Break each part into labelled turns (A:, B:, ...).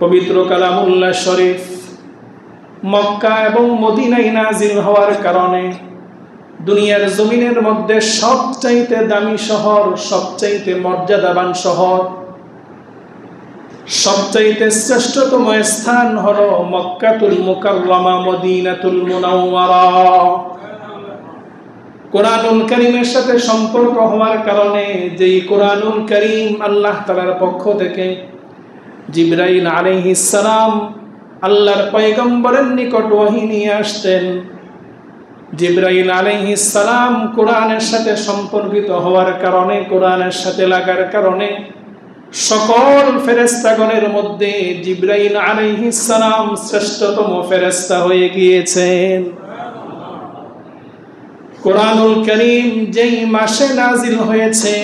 A: পবিত্র কালামুল্লাহ শরীফ মক্কা এবং মদিনায় নাজিল হওয়ার কারণে দুনিয়ার জমিনের মধ্যে সবচাইতে দামি শহর, সবচাইতে মর্যাদাবান শহর, সবচাইতে শ্রেষ্ঠতম স্থান হলো মক্কাতুল মুকাররমা, মদিনাতুল মুনাওয়ারা। কোরআনুল কারীমের সাথে সম্পর্ক হওয়ার কারণে যেই কোরআনুল কারীম আল্লাহ তাআলার পক্ষ থেকে জিবরাইল আলাইহিস সালাম আল্লাহর পয়গম্বরের নিকট ওহী নিয়ে আসতেন, জিবরাইল আলাইহিস সালাম কোরআনের সাথে সম্পর্কিত হওয়ার কারণে, কোরআনের সাথে লাগার কারণে সকল ফেরেশতাগণের মধ্যে জিবরাইল আলাইহিস সালাম শ্রেষ্ঠতম ফেরেশতা হয়ে গিয়েছেন। কোরআনুল কারীম যেই মাসে নাজিল হয়েছে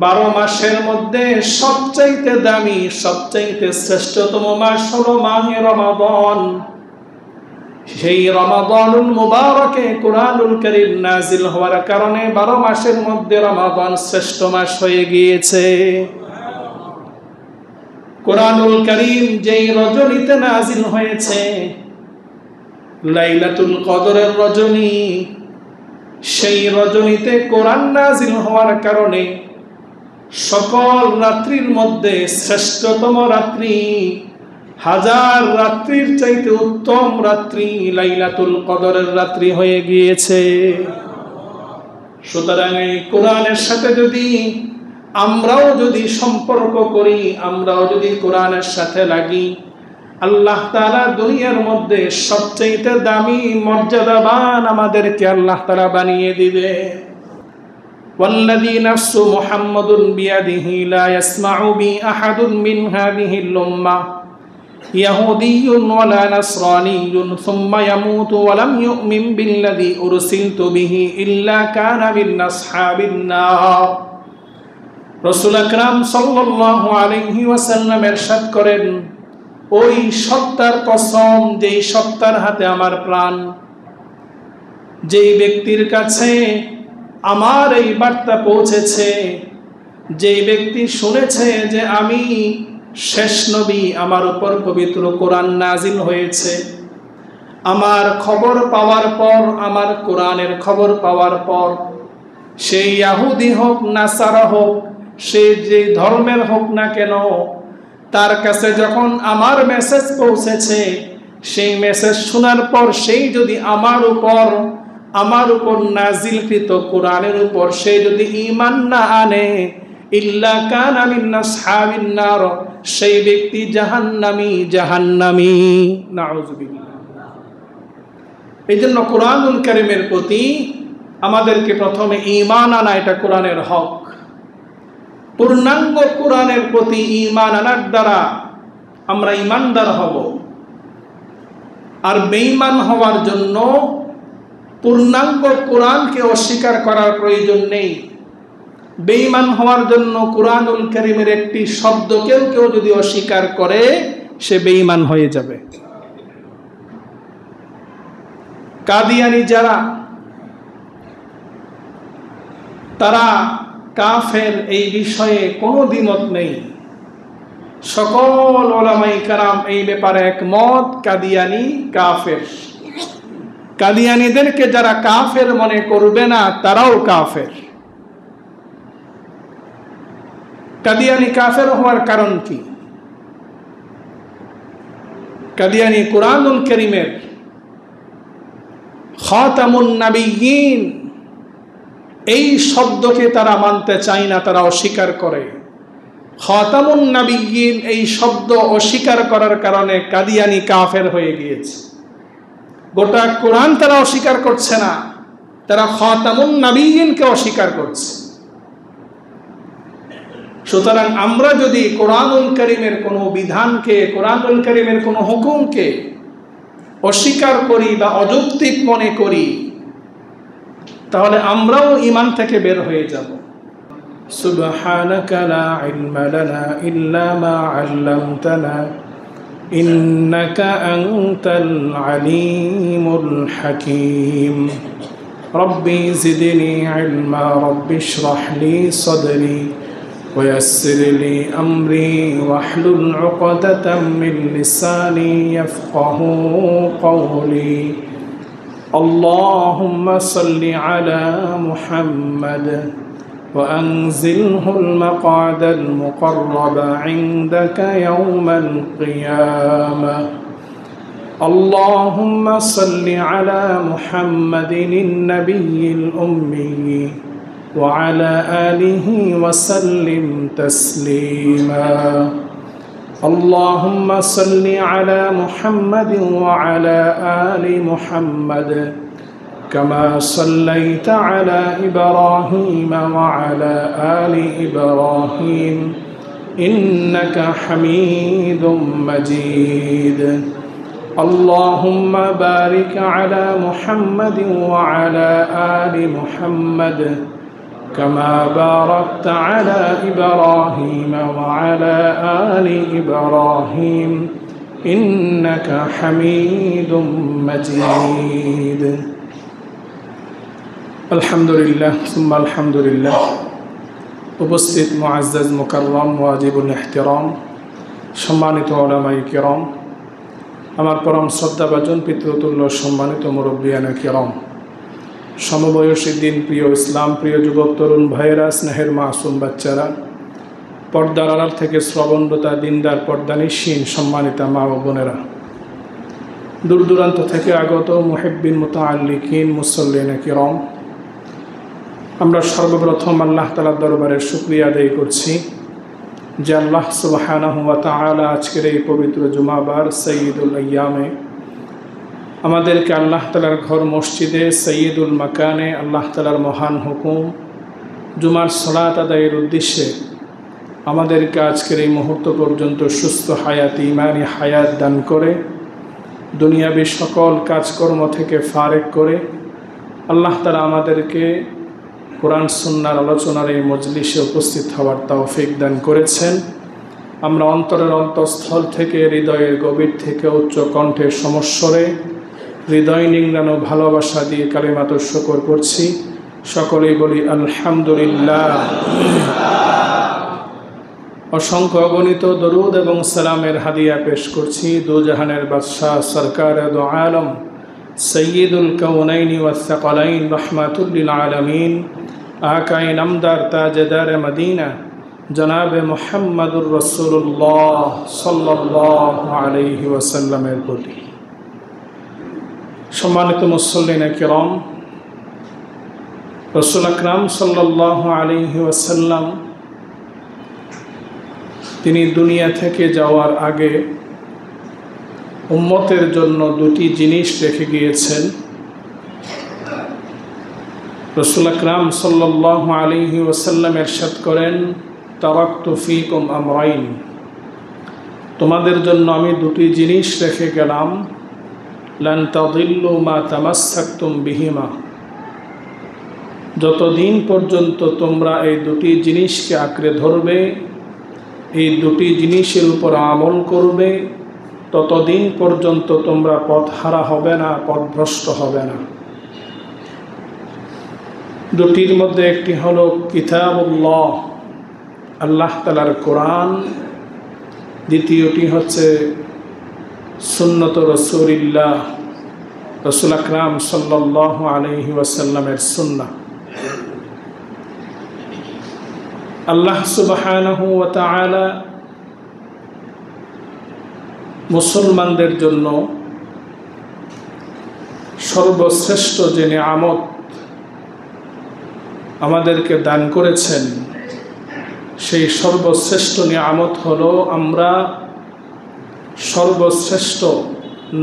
A: 12 মাসের মধ্যে সবচাইতে দামি, সবচাইতে শ্রেষ্ঠতম মাস হলো মাহে রমাদান। সেই রমাদানুল মুবারকে কোরআনুল কারীম নাজিল হওয়ার কারণে 12 মাসের মধ্যে রমাদান শ্রেষ্ঠ মাস হয়ে গিয়েছে। কোরআনুল কারীম যেই রজনীতে নাজিল হয়েছে, লাইলাতুল কদরের রজনী, সেই রজনীতে কোরআন নাজিল হওয়ার কারণে সকল রাত্রির মধ্যে শ্রেষ্ঠতম রাত্রি, হাজার রাত্রির চাইতে উত্তম রাত্রি লাইলাতুল কদরের রাত্রি হয়ে গিয়েছে। সুতরাং এই কোরআনের সাথে যদি আমরাও যদি সম্পর্ক করি, আমরাও যদি কোরআনের সাথে লাগি, আল্লাহ তাআলা দুনিয়ার মধ্যে সবচেয়ে দামি মর্যাদাবান আমাদেরকে আল্লাহ তাআলা বানিয়ে দিবে। ওয়াল্লাযী নাফসু মুহাম্মাদুন বিয়াদিহি লা ইয়াসমাউ বি আহাদুন মিন হাযিহিল উম্মাহ ইয়াহুদিয়্যুন ওয়ালা নাসরানিয়্যুন সুম্মা ইয়ামুতু ওয়া লাম ইউমিন বিল্লাযী উরসিলতু বিহি ইল্লা কানা মিন আসহাবিন নার। রাসূল আকরাম সাল্লাল্লাহু আলাইহি ওয়াসাল্লাম ইরশাদ করেন, ওই সত্তার কসম যেই সত্তার হাতে আমার প্রাণ, যেই ব্যক্তির কাছে আমার এই বার্তা পৌঁছেছে, যেই ব্যক্তি শুনেছে যে আমি শেষ নবী, আমার উপর পবিত্র কোরআন নাজিল হয়েছে, আমার খবর পাওয়ার পর, আমার কোরআনের খবর পাওয়ার পর, সেই ইহুদি হোক নাসারা হোক, সে যে ধর্মের হোক না কেন, তার কাছে যখন আমার মেসেজ পৌঁছেছে, সেই মেসেজ শোনার পর সেই যদি আমার উপর নাজিলকৃত কোরআনের উপর সে যদি ঈমান না আনে, ইল্লা কানা মিন আসহাবিন নার, সেই ব্যক্তি জাহান্নামী। নাউযুবিল্লাহ। এইজন্য কোরআনুল কারীমের প্রতি আমাদেরকে প্রথমে ঈমান আনা, এটা কোরআনের হক। পূর্ণাঙ্গ কোরআনের প্রতি ঈমান আনার দ্বারা আমরা ঈমানদার হব। আর বেঈমান হওয়ার জন্য পূর্ণাঙ্গ কোরআনকে অস্বীকার করার প্রয়োজন নেই। বেঈমান হওয়ার জন্য কোরআনুল কারীমের একটি শব্দকেও কেউ যদি অস্বীকার করে, সে বেঈমান হয়ে যাবে। কাদিয়ানী যারা, তারা কাফের, এই বিষয়ে কোনো দ্বিমত নেই। সকল উলামায়ে কেরাম এই ব্যাপারে একমত, কাদিয়ানী কাফের। কাদিয়ানীদেরকে যারা কাফের মনে করবে না, তারাও কাফের। কাদিয়ানী কাফের হওয়ার কারণ কি? কাদিয়ানী কোরআনুল কারীমের খাতামুন নাবিয়্যিন এই শব্দকে তারা মানতে চায় না, তারা অস্বীকার করে। খাতামুন নাবিয়্যিন এই শব্দ অস্বীকার করার কারণে কাদিয়ানী কাফের হয়ে গিয়েছে। গোটা কোরআন তারা অস্বীকার করছে না, তারা খাতামুন নাবিয়্যিনকে অস্বীকার করছে। সুতরাং আমরা যদি কোরআনুল কারীমের কোনো বিধানকে, কোরআনুল কারীমের কোনো হুকুমকে অস্বীকার করি বা অযৌক্তিক মনে করি, তাহলে আমরাও ঈমান থেকে বের হয়ে যাব। সুবহানাকা লা ইলমা লানা ইল্লা মা আল্লামতানা ইন্নাকা আনতাল আলিমুল হাকীম। রব্বি জিদনি ইলমা, রব্বি ইশরাহ লি সাদরি ويسر لي أمري واحلل عقدة من لساني يفقهوا قولي اللهم صل على محمد وأنزله المقعد المقرب عندك يوم القيامة اللهم صل على محمد النبي الأمي وعلى آله وسلم تسليما اللهم صل على محمد وعلى آل محمد كما صليت على إبراهيم وعلى آل إبراهيم إنك حميد مجيد اللهم بارك على محمد وعلى آل محمد كما باركت على إبراهيم وعلى آل إبراهيم إنك حميد مجيد الحمد لله ثم الحمد لله উপস্থিত মুআজ্জাজ মুকাররম ওয়াজিবুল ইহতিরাম সম্মানিত উলামায়ে কিরাম আমার পরম শ্রদ্ধাভাজন পিতৃতুল্য সম্মানিত মুরব্বিয়ানে কিরাম সমবয়সী দিন প্রিয় ইসলাম প্রিয় যুবক তরুণ ভাইয়েরা স্নেহের মাসুম বাচ্চারা পর্দার আড়াল থেকে শ্রবণরতা দিনদার পর্দানিশীন সম্মানিতা মা ও বোনেরা দূর দূরান্ত থেকে আগত মুহিব্বিন মুতাআল্লিকিন মুসল্লিনে কিরাম আমরা সর্বপ্রথম আল্লাহ তাআলার দরবারে শুকরিয়া আদায় করছি যে আল্লাহ সুবহানাহু ওয়া তাআলা আজকের এই পবিত্র জুমাবার সাইয়্যিদুল আইয়ামে আমাদেরকে আল্লাহ তাআলার ঘর মসজিদে সাইয়্যিদুল মাকানে আল্লাহ তাআলার মহান হুকুম জুমার সালাত আদায়ের উদ্দেশ্যে আমাদেরকে আজকের এই মুহূর্ত পর্যন্ত সুস্থ হায়াত ঈমানি হায়াত দান করে দুনিয়াবী সকল কাজকর্ম থেকে ফারেক করে আল্লাহ তাআলা আমাদেরকে কোরআন সুন্নাহর আলোচনার এই মজলিসে উপস্থিত হওয়ার তৌফিক দান করেছেন আমরা অন্তরের অন্তঃস্থল থেকে হৃদয়ের গভীর থেকে উচ্চ কণ্ঠে সমস্বরে হৃদয় নিংড়ানো ভালোবাসা দিয়ে কালিমাত শুকর করছি সকলেই বলি আলহামদুলিল্লাহ অসংখ্য অগণিত দরুদ এবং সালামের হাদিয়া পেশ করছি দুজাহানের বাদশাহ সরকার দু আলম সৈয়দুল কাউনাইনি ওয়াস সাকালাইন রাহমাতুল লিল আলামিন আকায়ে নামদার তাজদার মদিনা জনাব মুহাম্মদুর রাসূলুল্লাহ সাল্লাল্লাহু আলাইহি ওয়াসাল্লামের প্রতি সম্মানিত মুসল্লিনে কিরাম রাসূল আকরাম সাল্লাল্লাহু আলাইহি ওয়াসাল্লাম তিনি দুনিয়া থেকে যাওয়ার আগে উম্মতের জন্য দুটি জিনিস রেখে গিয়েছেন রাসূল আকরাম সাল্লাল্লাহু আলাইহি ওয়াসাল্লাম ইরশাদ করেন তারাকতু ফীকুম আমরাইন তোমাদের জন্য আমি দুটি জিনিস রেখে গেলাম লান তাদিল্লু মা তামাসসাকতুম বিহিমা যতদিন পর্যন্ত তোমরা এই দুটি জিনিসকে আঁকড়ে ধরবে এই দুটি জিনিসের উপর আমল করবে ততদিন পর্যন্ত তোমরা পথহারা হবে না পথভ্রষ্ট হবে না দুটির মধ্যে একটি হলো কিতাবুল্লাহ আল্লাহ তাআলার কোরআন দ্বিতীয়টি হচ্ছে সুন্নত রাসূলিল্লাহ রাসূল আকরাম সাল্লাল্লাহু আলাইহি ওয়াসাল্লামের সুন্নাহ আল্লাহ সুবহানাহু ওয়া তাআলা মুসলমানদের জন্য সর্বশ্রেষ্ঠ যে নিয়ামত আমাদেরকে দান করেছেন সেই সর্বশ্রেষ্ঠ নিয়ামত হলো আমরা সর্বশ্রেষ্ঠ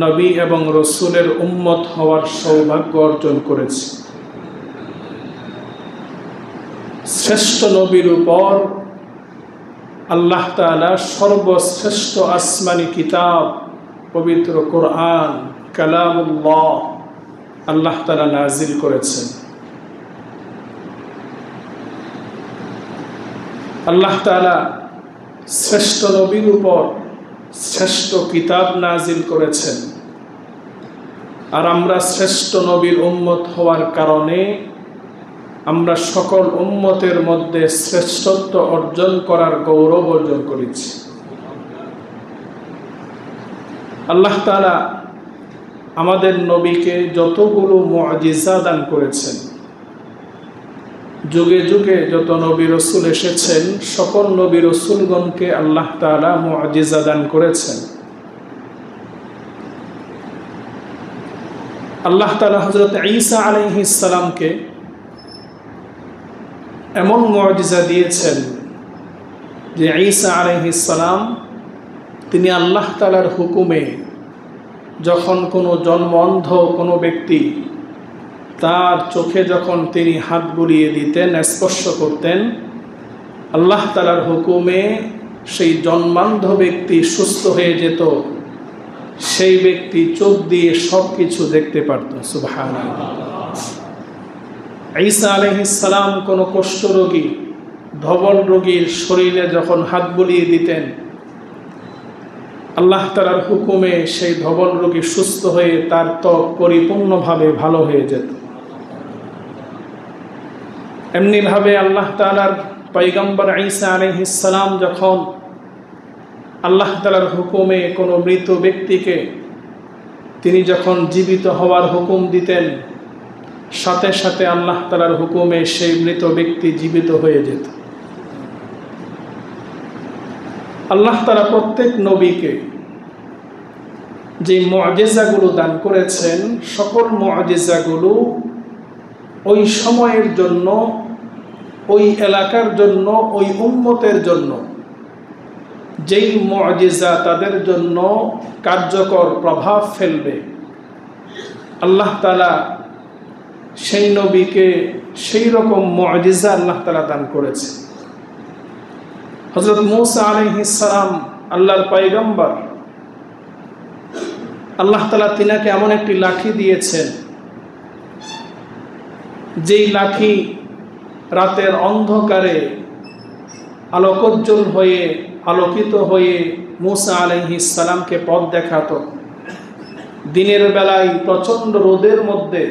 A: নবী এবং রসুলের উম্মত হওয়ার সৌভাগ্য অর্জন করেছি শ্রেষ্ঠ নবীর উপর আল্লাহ তাআলা সর্বশ্রেষ্ঠ আসমানি কিতাব পবিত্র কোরআন কালামুল্লাহ আল্লাহ তাআলা নাজিল করেছেন আল্লাহ তাআলা শ্রেষ্ঠ নবীর উপর শ্রেষ্ঠ কিতাব নাজিল করেছেন আর আমরা শ্রেষ্ঠ নবীর উম্মত হওয়ার কারণে আমরা সকল উম্মতের মধ্যে শ্রেষ্ঠত্ব অর্জন করার গৌরব অর্জন করেছি। আল্লাহ তাআলা আমাদের নবীকে যতগুলো মুআজিজা দান করেছেন, যুগে যুগে যত নবী রসুল এসেছেন সকল নবী রসুলগণকে আল্লাহ তাআলা মুআজিজা দান করেছেন। আল্লাহ তাআলা হযরত ঈসা আলাইহিস সালামকে এমন মুআজিজা দিয়েছেন যে ঈসা আলাইহিস সালাম তিনি আল্লাহ তাআলার হুকুমে যখন কোনো জন্মঅন্ধ কোনো ব্যক্তি তার চোখে যখন তিনি হাত বুলিয়ে দিতেন, স্পর্শ করতেন, আল্লাহ তাআলার হুকুমে সেই জন্মান্ধ ব্যক্তি সুস্থ হয়ে যেত, সেই ব্যক্তি চোখ দিয়ে সব কিছু দেখতে পারত। সুবহানাল্লাহ। ঈসা আলাইহিস সালাম কোনো কুষ্ঠরোগী ধবল রোগীর শরীরে যখন হাত বুলিয়ে দিতেন, আল্লাহ তাআলার হুকুমে সেই ধবল রোগী সুস্থ হয়ে তার ত্বক পরিপূর্ণভাবে ভালো হয়ে যেত। এমনিভাবে আল্লাহ তাআলার পয়গম্বর ঈসা আলাইহিস সালাম যখন আল্লাহ তাআলার হুকুমে কোনো মৃত ব্যক্তিকে তিনি যখন জীবিত হওয়ার হুকুম দিতেন, সাথে সাথে আল্লাহ তাআলার হুকুমে সেই মৃত ব্যক্তি জীবিত হয়ে যেত। আল্লাহ তাআলা প্রত্যেক নবীকে যে মুআজিজাগুলো দান করেছেন, সকল মুআজিজাগুলো ওই সময়ের জন্য, ওই এলাকার জন্য, ওই উম্মতের জন্য যেই মুআজিজা তাদের জন্য কার্যকর প্রভাব ফেলবে, আল্লাহ তাআলা সেই নবীকে সেই রকম মুআজিজা আল্লাহ তাআলা দান করেছে। হযরত মূসা আলাইহিস সালাম আল্লাহর পয়গম্বর, আল্লাহ তাআলা তিনাকে এমন একটি লাঠি দিয়েছেন যেই লাঠি রাতের অন্ধকারে আলোকোজ্জ্বল হয়ে আলোকিত হয়ে মূসা আলাইহিস সালামকে পথ দেখাতো। দিনের বেলায় প্রচণ্ড রোদের মধ্যে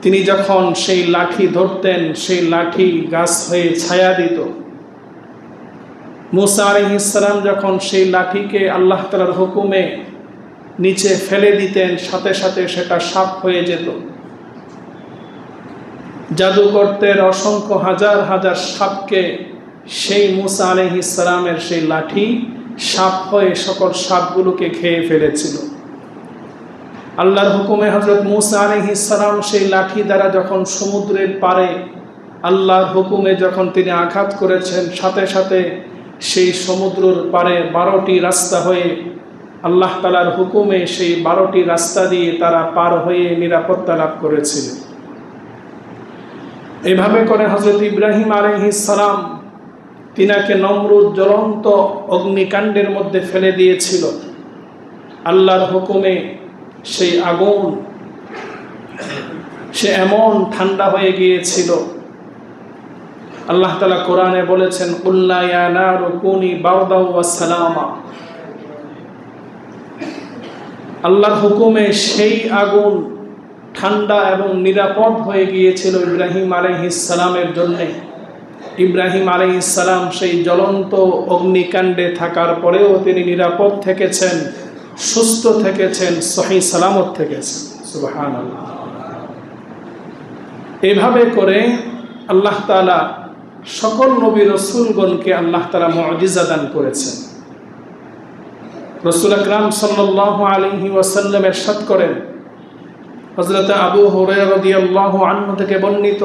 A: তিনি যখন সেই লাঠি ধরতেন, সেই লাঠি গাছ হয়ে ছায়া দিত। মূসা আলাইহিস সালাম যখন সেই লাঠিকে আল্লাহ তাআলার হুকুমে নিচে ফেলে দিতেন, সাথে সাথে সেটা সাপ হয়ে যেত। জাদুকরদের অসংখ্য হাজার হাজার সাপকে সেই মূসা আলাইহিস সালামের সেই লাঠি সাপ হয়ে সকল সাপগুলোকে খেয়ে ফেলেছিল। আল্লাহর হুকুমে হযরত মূসা আলাইহিস সালাম সেই লাঠি দ্বারা যখন সমুদ্রের পাড়ে আল্লাহর হুকুমে যখন তিনি আঘাত করেছেন, সাথে সাথে সেই সমুদ্রের পাড়ে 12টি রাস্তা হয়ে আল্লাহ তাআলার হুকুমে সেই 12টি রাস্তা দিয়ে তারা পার হয়ে নিরাপত্তা লাভ করেছিল। এভাবে করে হযরত ইব্রাহিম আলাইহিস সালাম তিনাকে নমরুদ জ্বলন্ত অগ্নিকাণ্ডের মধ্যে ফেলে দিয়েছিল। আল্লাহর হুকুমে সেই আগুন সে এমন ঠান্ডা হয়ে গিয়েছিল, আল্লাহ তাআলা কোরআনে বলেছেন, কুল্লা ইয়া নারু কুনি বারদাও ওয়া সালামা। আল্লাহর হুকুমে সেই আগুন ঠান্ডা এবং নিরাপদ হয়ে গিয়েছিল ইব্রাহিম আলাইহিস সালামের জন্য। ইব্রাহিম আলাইহিস সালাম সেই জ্বলন্ত অগ্নিকাণ্ডে থাকার পরেও তিনি নিরাপদ থেকেছেন, সুস্থ থেকেছেন, সহিহ সালামত থেকেছেন। সুবহানাল্লাহ। এভাবে করে আল্লাহ তাআলা সকল নবী রাসূলগণকে আল্লাহ তাআলা মুআজিজা দান করেছেন। রাসূল আকরাম সাল্লাল্লাহু আলাইহি ওয়াসাল্লাম ইরশাদ করেন, হযরত আবু হুরায়রা রাদিয়াল্লাহু আনহু থেকে বর্ণিত,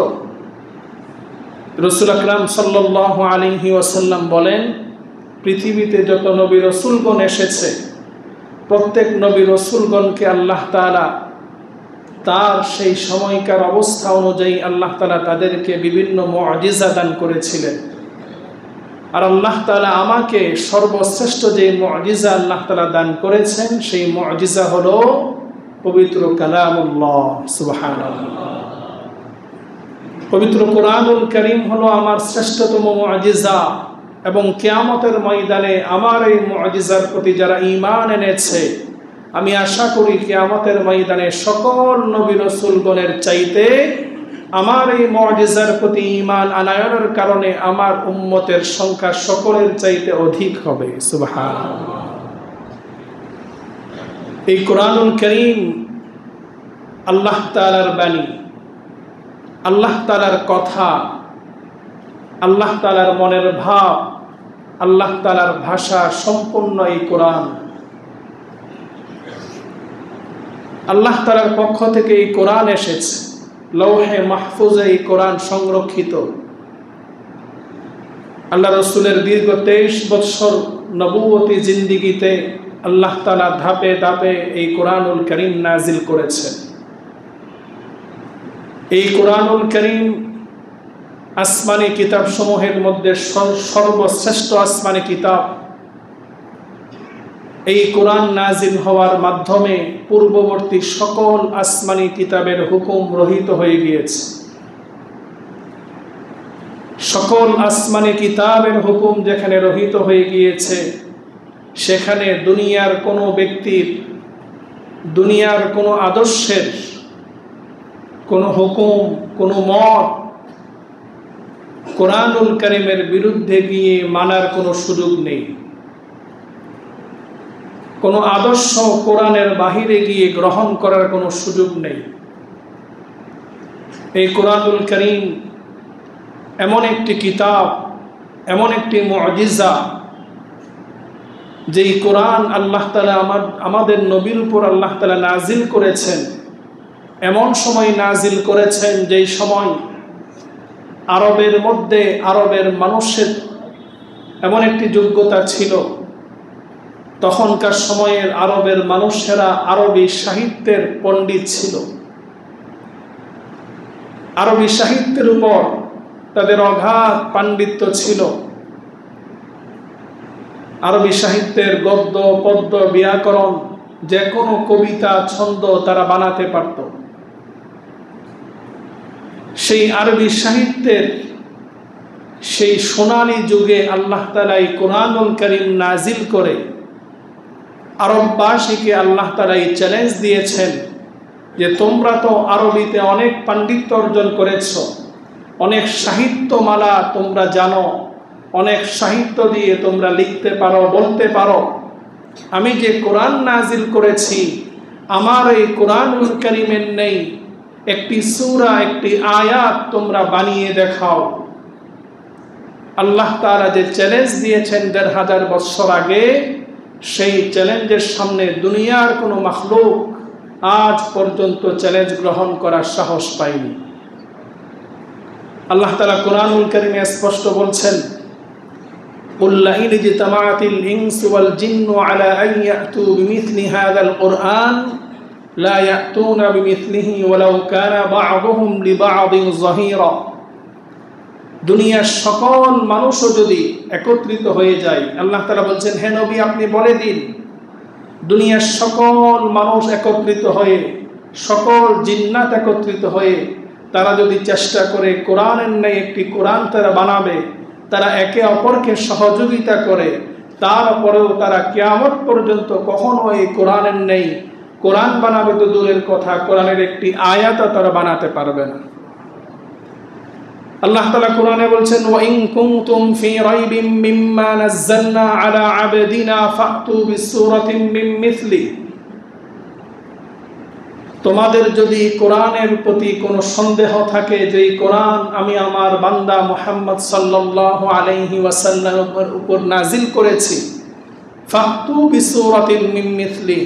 A: রাসূল আকরাম সাল্লাল্লাহু আলাইহি ওয়াসাল্লাম বলেন, পৃথিবীতে যত নবী রাসূলগণ এসেছে প্রত্যেক নবী রাসূলগণকে আল্লাহ তাআলা তার সেই সময়কার অবস্থা অনুযায়ী আল্লাহ তাআলা তাদেরকে বিভিন্ন মুআজিজা দান করেছিলেন। আর আল্লাহ তাআলা আমাকে সর্বশ্রেষ্ঠ যে মুআজিজা আল্লাহ তাআলা দান করেছেন সেই মুআজিজা হলো পবিত্র কালামুল্লাহ। সুবহানাল্লাহ। পবিত্র কোরআনুল কারীম হলো আমার শ্রেষ্ঠতম মুআজিজা, এবং কিয়ামতের ময়দানে আমার এই মুআজিজার প্রতি যারা ঈমান এনেছে আমি আশা করি কিয়ামতের ময়দানে সকল নবী রাসূলগণের চাইতে আমার এই মুআজিজার প্রতি ঈমান আনয়নের কারণে আমার উম্মতের সংখ্যা সকলের চাইতে অধিক হবে। সুবহানাল্লাহ। এই কোরআনুল কারীম আল্লাহ তাআলার বাণী, আল্লাহ তাআলার কথা, আল্লাহ তাআলার মনের ভাব, আল্লাহ তাআলার ভাষা সম্পূর্ণ এই কোরআন। আল্লাহ তাআলার পক্ষ থেকে এই কোরআন এসেছে, লৌহে মাহফুজে এই কোরআন সংরক্ষিত। আল্লাহ রসুলের দীর্ঘ 23 বৎসর নবুয়তি জিন্দিগিতে আল্লাহ তাআলা ধাপে ধাপে এই কোরআনুল কারীম নাজিল করেছেন। এই কোরআনুল কারীম আসমানি কিতাব সমূহের মধ্যে সর্বশ্রেষ্ঠ আসমানি কিতাব। এই কোরআন নাজিল হওয়ার মাধ্যমে পূর্ববর্তী সকল আসমানি কিতাবের হুকুম রহিত হয়ে গিয়েছে। সকল আসমানি কিতাবের হুকুম যেখানে রহিত হয়ে গিয়েছে, সেখানে দুনিয়ার কোনো ব্যক্তির, দুনিয়ার কোনো আদর্শের, কোনো হুকুম, কোনো মত কোরআনুল কারীমের বিরুদ্ধে গিয়ে মানার কোনো সুযোগ নেই। কোনো আদর্শ কোরআনের বাহিরে গিয়ে গ্রহণ করার কোনো সুযোগ নেই। এই কোরআনুল কারীম এমন একটি কিতাব, এমন একটি মুআজিজা, যেই কোরআন আল্লাহ তাআলা আমাদের নবীর উপর আল্লাহ তাআলা নাজিল করেছেন। এমন সময় নাজিল করেছেন যেই সময় আরবের মধ্যে, আরবের মানুষের এমন একটি যোগ্যতা ছিল, তখনকার সময়ের আরবের মানুষেরা আরবি সাহিত্যের পণ্ডিত ছিল। আরবি সাহিত্যের উপর তাদের অগাধ পাণ্ডিত্য ছিল। আরবি সাহিত্যের গদ্য, পদ্য, ব্যাকরণ, যে কোনো কবিতা, ছন্দ তারা বানাতে পারত। সেই আরবি সাহিত্যের সেই সোনালী যুগে আল্লাহ তাআলা এই কোরআনুল কারীম নাজিল করে আরববাসীকে আল্লাহ তাআলা এই চ্যালেঞ্জ দিয়েছেন যে তোমরা তো আরবিতে অনেক পাণ্ডিত্য অর্জন করেছ, অনেক সাহিত্যমালা তোমরা জানো, অনেক সাহিত্য দিয়ে তোমরা লিখতে পারো, বলতে পারো। আমি যে কোরআন নাজিল করেছি, আমার এই কোরআনুল কারীমের নেই একটি সূরা, একটি আয়াত তোমরা বানিয়ে দেখাও। আল্লাহ তাআলা যে চ্যালেঞ্জ দিয়েছেন ১৫০০ বছর আগে, সেই চ্যালেঞ্জের সামনে দুনিয়ার কোনো মাখলুক আজ পর্যন্ত চ্যালেঞ্জ গ্রহণ করার সাহস পায়নি। আল্লাহ তাআলা কোরআনুল কারীমে স্পষ্ট বলছেন, قُلْ لَئِنِ اجْتَمَعَتِ الْإِنسُ وَالْجِنُّ عَلَىٰ أَن يَأْتُوا بِمِثْلِ هَٰذَا الْقُرْآنِ لَا يَأْتُونَ بِمِثْلِهِ وَلَوْ كَانَ بَعْضُهُمْ لِبَعْضٍ ظَهِيرًا। দুনিয়ার সকল মানুষও যদি একত্রিত হয়ে যায়, আল্লাহ তাআলা বলছেন, হে নবী আপনি বলে দিন, দুনিয়ার সকল মানুষ একত্রিত হয়ে, সকল জিন্নাত একত্রিত হয়ে তারা যদি চেষ্টা করে কোরআনের ন্যায় একটি কোরআন তারা বানাবে, তারা একে অপরকে সহযোগিতা করে, তারপরেও তারা কিয়ামত পর্যন্ত কখনো এই কোরআনের ন্যায় কোরআন বানাবে তো দূরের কথা, কোরআনের একটি আয়াতও তারা বানাতে পারবে না। আল্লাহ তাআলা কোরআনে বলছেন, ওয়া ইন কুনতুম ফি রাইবিম মিম্মা নাযালনা আলা আবদিনা ফাতু বিসূরাতিন মিন মিথলি। তোমাদের যদি কোরআনের প্রতি কোনো সন্দেহ থাকে যে এই কোরআন আমি আমার বান্দা মুহাম্মদ সাল্লাল্লাহু আলাইহি ওয়াসাল্লামের উপর নাজিল করেছি, ফাতু বিসূরাতিন মিন মিথলি,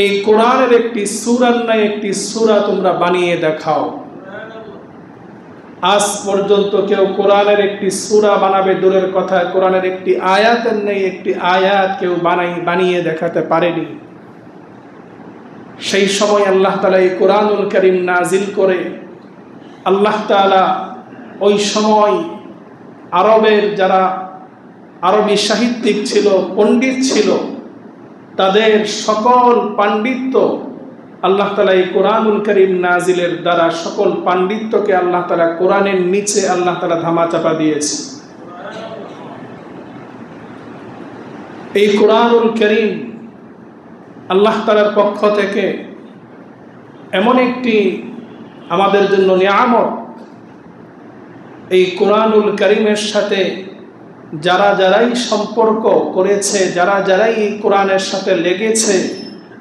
A: এই কোরআনের একটি সূরার ন্যায় একটি সূরা তোমরা বানিয়ে দেখাও। আজ পর্যন্ত কেউ কোরআনের একটি সূরা বানাবে দূরের কথা, কোরআনের একটি আয়াতের ন্যায় একটি আয়াত কেউ বানিয়ে দেখাতে পারেনি। সেই সময় আল্লাহ তাআলা এই কোরআনুল কারীম নাজিল করে আল্লাহ তাআলা ওই সময় আরবের যারা আরবি সাহিত্যিক ছিল, পণ্ডিত ছিল, তাদের সকল পাণ্ডিত্য আল্লাহ তাআলা এই কোরআনুল কারীম নাজিলের দ্বারা সকল পাণ্ডিত্যকে আল্লাহ তাআলা কোরআনের নিচে আল্লাহ তাআলা ধামাচাপা দিয়েছে। এই কোরআনুল কারীম আল্লাহ তাআলার পক্ষ থেকে এমন একটি আমাদের জন্য নিয়ামত। এই কোরআনুল কারীমের সাথে যারাই সম্পর্ক করেছে, যারাই এই কোরআনের সাথে লেগেছে,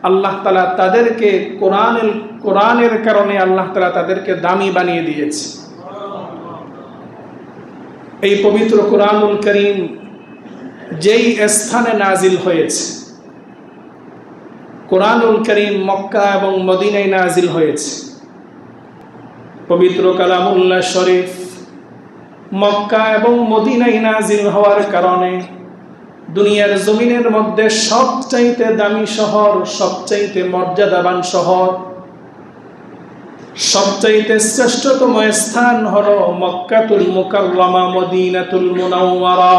A: আল্লাহ তাআলা তাদেরকে কোরআনের কারণে আল্লাহ তাআলা তাদেরকে দামি বানিয়ে দিয়েছে। এই পবিত্র কোরআনুল কারীম যেই স্থানে নাজিল হয়েছে, কোরআনুল কারীম মক্কা এবং মদিনায় নাজিল হয়েছে। পবিত্র কালামুল্লাহ শরীফ মক্কা এবং মদিনায় নাজিল হওয়ার কারণে দুনিয়ার জমিনের মধ্যে সবচাইতে দামি শহর, সবচাইতে মর্যাদাবান শহর, সবচাইতে শ্রেষ্ঠতম স্থান হলো মক্কাতুল মুকাররমা, মদিনাতুল মুনাওয়ারা।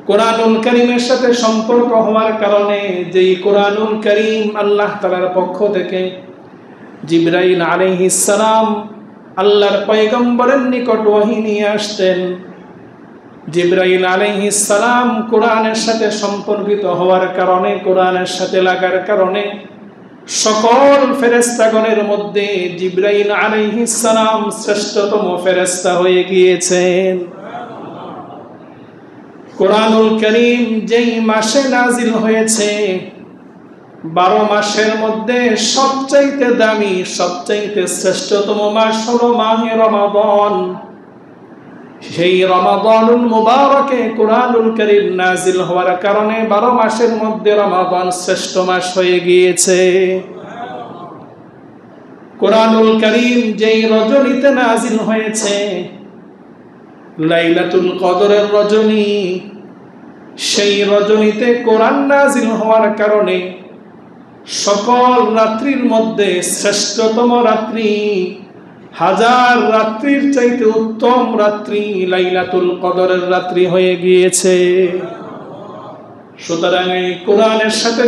A: কোরআনুল কারীমের সাথে সম্পর্ক হওয়ার কারণে যেই কোরআনুল কারীম আল্লাহ তাআলার পক্ষ থেকে জিবরাইল আলাইহিস সালাম আল্লাহর পয়গম্বরের নিকট ওহী নিয়ে আসতেন, জিবরাইল আলাইহিস সালাম কোরআনের সাথে সম্পর্কিত হওয়ার কারণে, কোরআনের সাথে লাগার কারণে সকল ফেরেশতাগণের মধ্যে জিবরাইল আলাইহিস সালাম শ্রেষ্ঠতম ফেরেশতা হয়ে গিয়েছেন। কোরআনুল কারীম যেই মাসে নাজিল হয়েছে, 12 মাসের মধ্যে সবচাইতে দামি, সবচাইতে শ্রেষ্ঠতম মাস হলো মাহে রমাদান। সেই রমাদানুল মুবারকে কোরআনুল কারীম নাজিল হওয়ার কারণে 12 মাসের মধ্যে রমাদান শ্রেষ্ঠ মাস হয়ে গিয়েছে। কোরআনুল কারীম যেই রজনীতে নাজিল হয়েছে, লাইলাতুল কদরের রজনী, সেই রজনীতে কোরআন নাজিল হওয়ার কারণে সকল রাত্রির মধ্যে শ্রেষ্ঠতম রাত্রি, 1000 রাত্রির চাইতে উত্তম রাত্রি লাইলাতুল কদরের রাত্রি হয়ে গিয়েছে। সুতরাং এই কোরআনের সাথে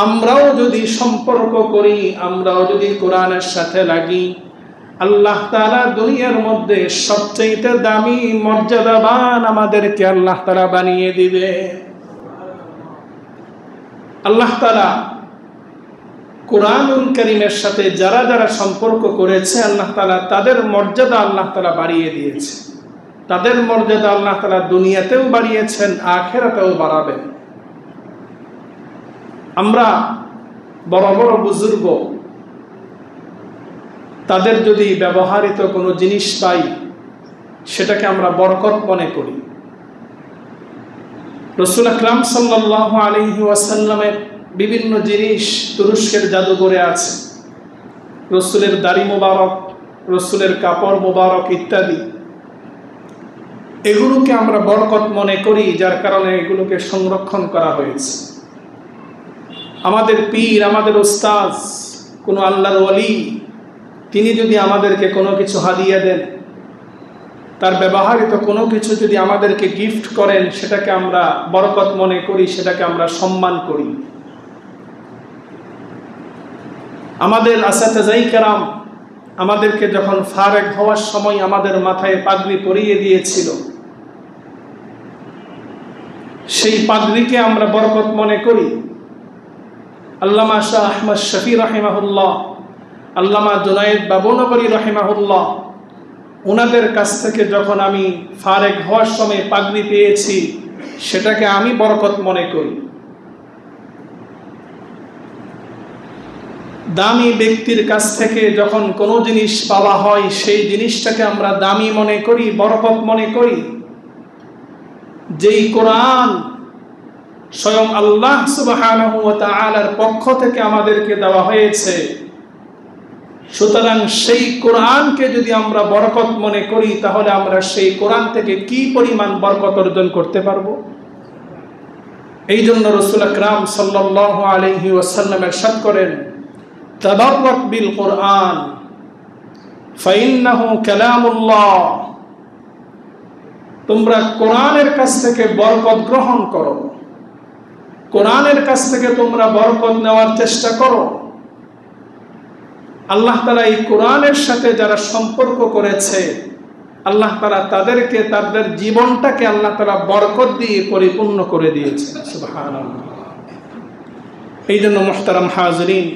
A: আমরাও যদি সম্পর্ক করি, আমরাও যদি কোরআনের সাথে লাগি, আল্লাহ তাআলা দুনিয়ার মধ্যে সবচেয়ে দামি মর্যাদাবান আমাদেরকে আল্লাহ তাআলা বানিয়ে দিবে। আল্লাহ তাআলা কোরআনুল কারীমের সাথে যারা সম্পর্ক করেছে, আল্লাহ তাআলা তাদের মর্যাদা আল্লাহ তাআলা বাড়িয়ে দিয়েছে। তাদের মর্যাদা আল্লাহ তাআলা দুনিয়াতেও বাড়িয়েছেন, আখিরাতেও বাড়াবেন। আমরা বড় বড় বুজুর্গ, তাদের যদি ব্যবহৃত কোনো জিনিস পাই, সেটাকে আমরা বরকত মনে করি। রাসূল আকরাম সাল্লাল্লাহু আলাইহি ওয়াসাল্লামের বিভিন্ন জিনিস তুরস্কের জাদুঘরে আছে। রাসূলের দাড়ি মোবারক, রাসূলের কাপড় মোবারক ইত্যাদি, এগুলোকে আমরা বরকত মনে করি, যার কারণে এগুলোকে সংরক্ষণ করা হয়েছে। আমাদের পীর, আমাদের উস্তাদ, কোনো আল্লাহর ওলি, তিনি যদি আমাদেরকে কোনো কিছু হাদিয়া দেন, তার ব্যবহৃত কোনো কিছু যদি আমাদেরকে গিফট করেন, সেটাকে আমরা বরকত মনে করি, সেটাকে আমরা সম্মান করি। আমাদের আসাতাজাই কেরাম আমাদেরকে যখন ফারেগ হওয়ার সময় আমাদের মাথায় পাগড়ি পরিয়ে দিয়েছিল, সেই পাগড়িকে আমরা বরকত মনে করি। আল্লামা শাহ আহমদ শফি রাহিমাহুল্লাহ, আল্লামা জুনায়েদ বাবুনগরী রাহিমাহুল্লাহ, ওনাদের কাছ থেকে যখন আমি ফারেগ হওয়ার সময় পাগড়ি পেয়েছি, সেটাকে আমি বরকত মনে করি। দামি ব্যক্তির কাছ থেকে যখন কোনো জিনিস পাওয়া হয়, সেই জিনিসটাকে আমরা দামি মনে করি, বরকত মনে করি। যেই কোরআন স্বয়ং আল্লাহ সুবহানাহু ওয়া তাআলার পক্ষ থেকে আমাদেরকে দেওয়া হয়েছে, সুতরাং সেই কোরআনকে যদি আমরা বরকত মনে করি, তাহলে আমরা সেই কোরআন থেকে কি পরিমাণ বরকত অর্জন করতে পারবো। এই জন্য রাসূল আকরাম সাল্লাল্লাহু আলাইহি ওয়াসাল্লাম ইরশাদ করেন, তাবাররাক বিল কোরআন ফাইন্নাহু কালামুল্লাহ, তোমরা কোরআনের কাছ থেকে বরকত গ্রহণ করো, কোরআনের কাছ থেকে তোমরা বরকত নেওয়ার চেষ্টা করো। আল্লাহ তাআলা এই কোরআনের সাথে যারা সম্পর্ক করেছে, আল্লাহ তাআলা তাদেরকে, তাদের জীবনটাকে আল্লাহ তাআলা বরকত দিয়ে পরিপূর্ণ করে দিয়েছেন। সুবহানাল্লাহ। এই জন্য মুহতারাম হাজরিন,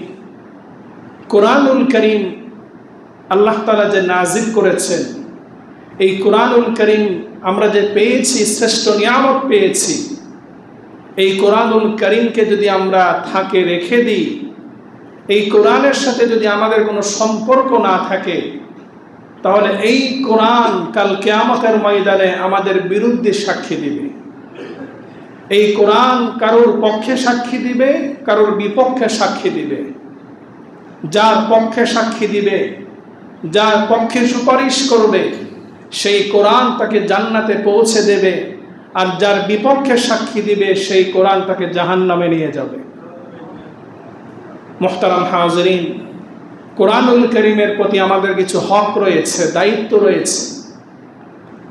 A: কোরআনুল করিম আল্লাহ তাআলা যে নাজিল করেছেন, এই কোরআনুল করিম আমরা যে পেয়েছি, শ্রেষ্ঠ নিয়ামত পেয়েছি, এই কোরআনুল করিমকে যদি আমরা থাকে রেখে দিই, এই কোরআনের সাথে যদি আমাদের কোনো সম্পর্ক না থাকে, তাহলে এই কোরআন কাল কিয়ামতের ময়দানে আমাদের বিরুদ্ধে সাক্ষী দিবে। এই কোরআন কারোর পক্ষে সাক্ষী দিবে, কারোর বিপক্ষে সাক্ষী দিবে। যার পক্ষে সাক্ষী দিবে, যার পক্ষে সুপারিশ করবে, সেই কোরআন তাকে জান্নাতে পৌঁছে দেবে, আর যার বিপক্ষে সাক্ষী দিবে সেই কোরআন তাকে জাহান্নামে নিয়ে যাবে। মুহতারাম হাজিরিন, কোরআনুল করিমের প্রতি আমাদের কিছু হক রয়েছে, দায়িত্ব রয়েছে।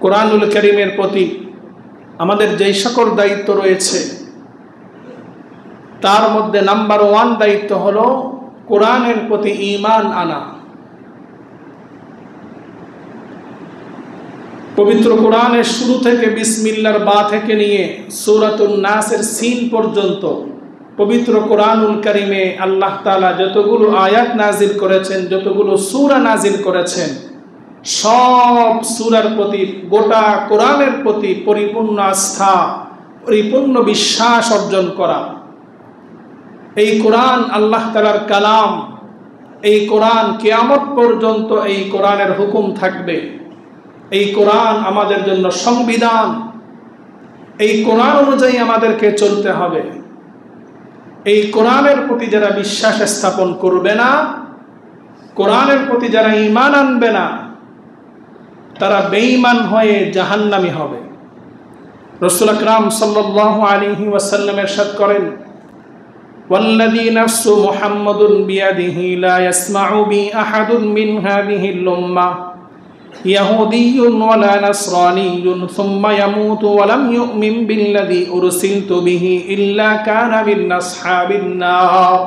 A: কোরআনুল করিমের প্রতি আমাদের যেই সকল দায়িত্ব রয়েছে, তার মধ্যে নাম্বার 1 দায়িত্ব হলো কোরআনের প্রতি ঈমান আনা। পবিত্র কোরআনের শুরু থেকে বিসমিল্লাহর বা থেকে নিয়ে সূরাতুন নাসের সিন পর্যন্ত পবিত্র কোরআনুল কারীমে আল্লাহ তাআলা যতগুলো আয়াত নাজিল করেছেন, যতগুলো সূরা নাজিল করেছেন, সব সূরার প্রতি, গোটা কোরআনের প্রতি পরিপূর্ণ আস্থা, পরিপূর্ণ বিশ্বাস অর্জন করা। এই কোরআন আল্লাহ তাআলার কালাম, এই কোরআন কিয়ামত পর্যন্ত এই কোরআনের হুকুম থাকবে। এই কোরআন আমাদের জন্য সংবিধান। এই কোরআন অনুযায়ী আমাদেরকে চলতে হবে। এই কোরআনের প্রতি যারা বিশ্বাস স্থাপন করবে না, কোরআনের প্রতি যারা ঈমান আনবে না, তারা বেঈমান হয়ে জাহান্নামী হবে। রাসূল আকরাম সাল্লাল্লাহু আলাইহি ওয়াসাল্লাম ইরশাদ করেন, ওয়াল্লাযী নাফসু মুহাম্মাদুন বিয়াদিহি লা ইয়াসমাউ বি আহাদুন মিন হাযিহিল উম্মাহ ইয়াহুদিয়্যুন ওয়ালা নাসরানিয়্যুন সুম্মা ইয়ামুতু ওয়া লাম ইউমিন বিল্লাযী উরসিলতু বিহি ইল্লা কানা মিন আসহাবিন নার।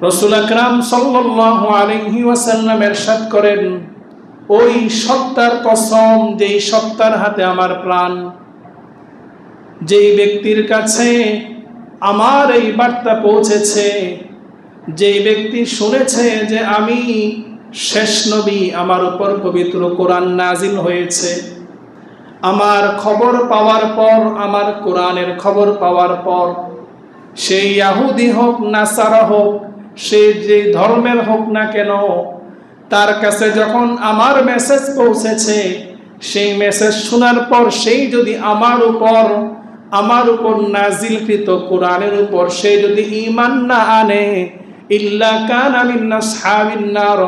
A: রাসূল আকরাম সাল্লাল্লাহু আলাইহি ওয়াসাল্লাম ইরশাদ করেন, ওই সত্তার কসম যেই সত্তার হাতে আমার প্রাণ, যেই ব্যক্তির কাছে আমার এই বার্তা পৌঁছেছে, যেই ব্যক্তি শুনেছে যে আমি শেষ নবী, আমার উপর পবিত্র কোরআন নাজিল হয়েছে, আমার খবর পাওয়ার পর, আমার কোরআনের খবর পাওয়ার পর, সেই ইহুদি হোক নাসারা হোক, সে যে ধর্মের হোক না কেন, তার কাছে যখন আমার মেসেজ পৌঁছেছে, সেই মেসেজ শোনার পর সেই যদি আমার উপর নাজিলকৃত কোরআনের উপর সে যদি ঈমান না আনে, ইল্লা কানা মিন আসহাবিন নার,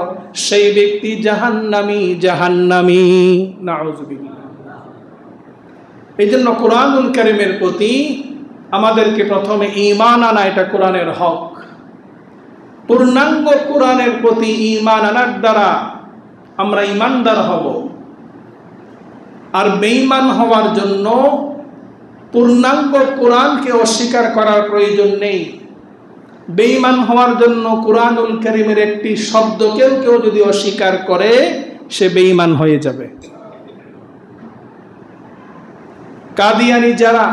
A: সেই ব্যক্তি জাহান্নামী। নাউযুবিল্লাহ। এইজন্য কোরআনুল কারীমের প্রতি আমাদেরকে প্রথমে ঈমান আনা, এটা কোরআনের হক। পূর্ণাঙ্গ কোরআনের প্রতি ঈমান আনার দ্বারা আমরা ঈমানদার হব। আর বেঈমান হওয়ার জন্য পূর্ণাঙ্গ কোরআনকে অস্বীকার করার প্রয়োজন নেই। বেঈমান হওয়ার জন্য কোরআনুল কারীমের একটি শব্দকেও কেউ যদি অস্বীকার করে, সে বেঈমান হয়ে যাবে। কাদিয়ানী যারা,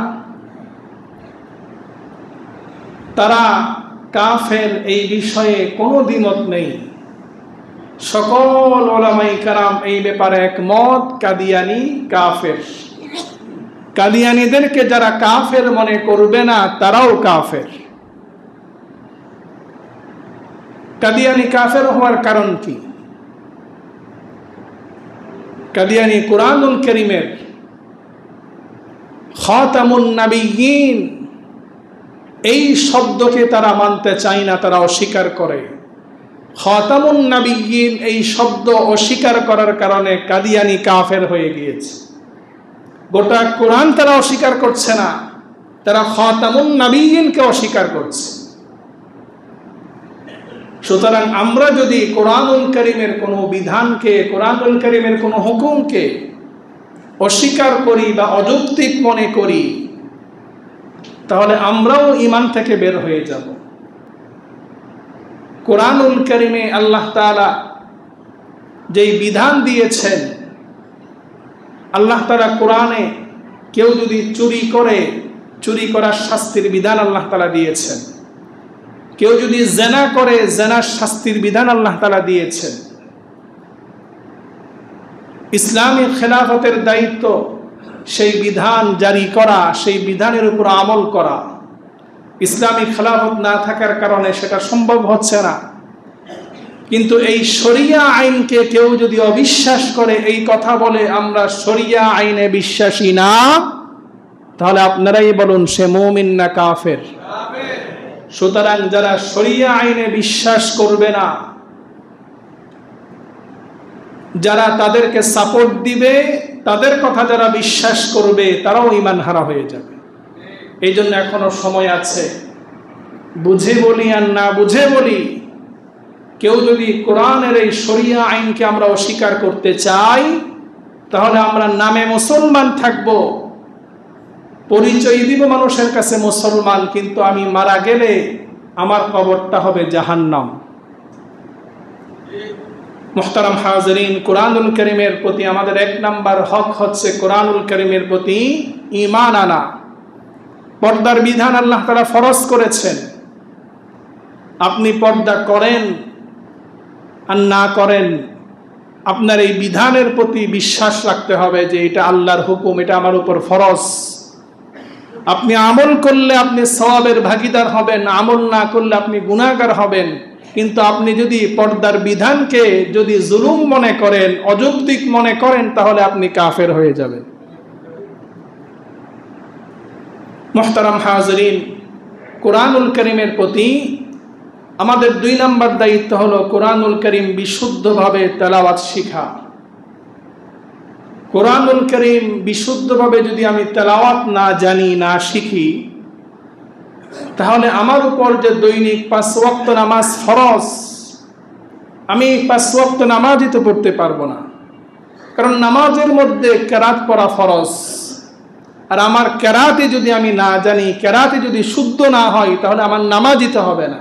A: তারা কাফের, এই বিষয়ে কোনো দ্বিমত নেই। সকল উলামায়ে কেরাম এই ব্যাপারে একমত, কাদিয়ানী কাফের। কাদিয়ানীদেরকে যারা কাফের মনে করবে না, তারাও কাফের। কাদিয়ানী কাফের হওয়ার কারণ কি? কাদিয়ানী কোরআনুল কারীমের খাতামুন নাবিয়্যিন এই শব্দকে তারা মানতে চায় না, তারা অস্বীকার করে। খাতামুন নাবিয়্যিন এই শব্দ অস্বীকার করার কারণে কাদিয়ানী কাফের হয়ে গিয়েছে। গোটা কোরআন তারা অস্বীকার করছে না, তারা খাতামুন নাবিয়্যিনকে অস্বীকার করছে। সুতরাং আমরা যদি কোরআনুল কারীমের কোনো বিধানকে, কোরআনুল কারীমের কোনো হুকুমকে অস্বীকার করি বা অযৌক্তিক মনে করি, তাহলে আমরাও ঈমান থেকে বের হয়ে যাব। কোরআনুল কারীমে আল্লাহ তাআলা যেই বিধান দিয়েছেন, আল্লাহ তাআলা কোরআনে কেউ যদি চুরি করে, চুরি করার শাস্তির বিধান আল্লাহ তাআলা দিয়েছেন। কেউ যদি জেনা করে, জেনার শাস্তির বিধান আল্লাহ তাআলা দিয়েছেন। ইসলামী খেলাফতের দায়িত্ব সেই বিধান জারি করা, সেই বিধানের উপর আমল করা। ইসলামী খেলাফত না থাকার কারণে সেটা সম্ভব হচ্ছে না। কিন্তু এই শরিয়া আইনকে কেউ যদি অবিশ্বাস করে, এই কথা বলে আমরা শরিয়া আইনে বিশ্বাসী না, তাহলে আপনারাই বলুন সে মুমিন না কাফের। সুতরাং যারা শরিয়া আইনে বিশ্বাস করবে না, যারা তাদেরকে সাপোর্ট দিবে, তাদের কথা যারা বিশ্বাস করবে, তারাও ঈমান হারা হয়ে যাবে। এই জন্য এখনো সময় আছে। বুঝে বলি আর না বুঝে বলি, কেউ যদি কোরআনের এই শরিয়া আইনকে আমরা অস্বীকার করতে চাই, তাহলে আমরা নামে মুসলমান থাকব, পরিচয় দিব মানুষের কাছে মুসলমান, কিন্তু আমি মারা গেলে আমার কবরটা হবে জাহান্নাম। মুহতারাম হাজিরিন, কোরআনুল কারীমের প্রতি আমাদের 1 নাম্বার হক হচ্ছে কোরআনুল কারীমের প্রতি ঈমান আনা। পর্দার বিধান আল্লাহ তাআলা ফরজ করেছেন। আপনি পর্দা করেন আর না করেন, আপনার এই বিধানের প্রতি বিশ্বাস রাখতে হবে যে এটা আল্লাহর হুকুম, এটা আমার উপর ফরজ। আপনি আমল করলে আপনি সওয়াবের ভাগীদার হবেন, আমল না করলে আপনি গুনাহগার হবেন। কিন্তু আপনি যদি পর্দার বিধানকে যদি জুলুম মনে করেন, অযৌক্তিক মনে করেন, তাহলে আপনি কাফের হয়ে যাবেন। মুহতারাম হাজিরিন, কোরআনুল কারীমের প্রতি আমাদের 2 নাম্বার দায়িত্ব হলো কোরআনুল কারীম বিশুদ্ধভাবে তেলাওয়াত শিখা। কোরআনুল কারীম বিশুদ্ধভাবে যদি আমি তেলাওয়াত না জানি, না শিখি, তাহলে আমার উপর যে দৈনিক 5 ওয়াক্ত নামাজ ফরজ, আমি 5 ওয়াক্ত নামাজই তো পড়তে পারবো না। কারণ নামাজের মধ্যে কেরাত পড়া ফরজ, আর আমার কেরাতে যদি আমি না জানি, কেরাতে যদি শুদ্ধ না হয়, তাহলে আমার নামাজই তো হবে না।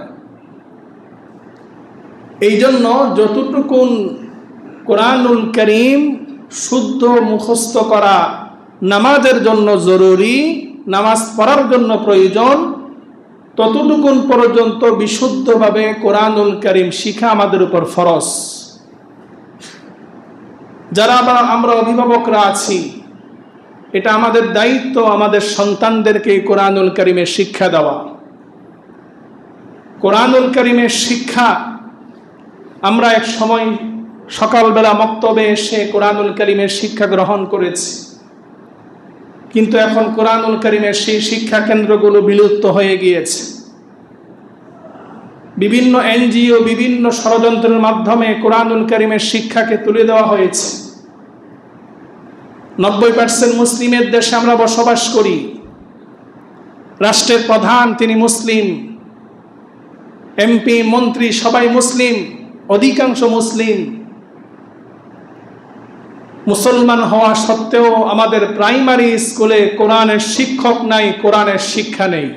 A: এই জন্য যতটুকুন কোরআনুল কারীম শুদ্ধ মুখস্থ করা নামাজের জন্য জরুরি, নামাজ পড়ার জন্য প্রয়োজন, ততটুকুন পর্যন্ত বিশুদ্ধভাবে কোরআনুল কারীম শিখা আমাদের উপর ফরজ। যারা আমরা অভিভাবকরা আছি, এটা আমাদের দায়িত্ব আমাদের সন্তানদেরকে কোরআনুল কারীমের শিক্ষা দেওয়া। কোরআনুল কারীমের শিক্ষা আমরা এক সময় সকালবেলা মক্তবে এসে কোরআনুল কারীমের শিক্ষা গ্রহণ করেছি, কিন্তু এখন কোরআনুল কারীমের সেই শিক্ষা কেন্দ্রগুলো বিলুপ্ত হয়ে গিয়েছে। বিভিন্ন এনজিও, বিভিন্ন ষড়যন্ত্রের মাধ্যমে কোরআনুল কারীমের শিক্ষাকে তুলে দেওয়া হয়েছে। 90% মুসলিমের দেশে আমরা বসবাস করি। রাষ্ট্রের প্রধান তিনি মুসলিম, এমপি, মন্ত্রী সবাই মুসলিম, অধিকাংশ মুসলিম। মুসলমান হওয়া সত্ত্বেও আমাদের প্রাইমারি স্কুলে কোরআনের শিক্ষক নাই, কোরআনের শিক্ষা নেই।